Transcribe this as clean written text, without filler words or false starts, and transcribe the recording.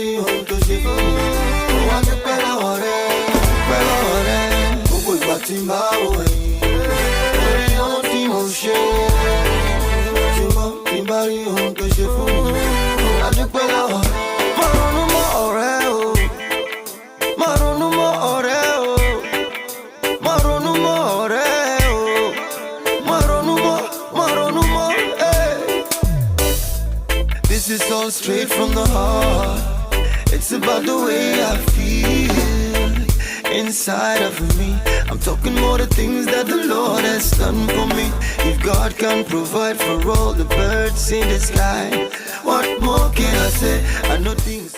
rí ohun tó ṣe fún mi. Mo wá dúpẹ́ lọ́wọ́ rẹ, dúpẹ́ lọ́wọ́ rẹ. Gbogbo ìgbà tí n bá wò ẹ̀yìn, orí ohun tí mo ṣe. Ṣùgbọ́n tí n bá rí ohun tó ṣe fún mi, mo wá dúpẹ́ lọ́wọ́ rẹ. Má ronú mọ́ ọ̀rẹ́ o, má ronú mọ́ ọ̀rẹ́ o, má ronú mọ́ ọ̀rẹ́ o, má ronú mọ́, eh. This is all straight from the heart. It's about the way I feel inside of me. I'm talking more the things that the Lord has done for me. If God can provide for all the birds in the sky, what more can I say? I know things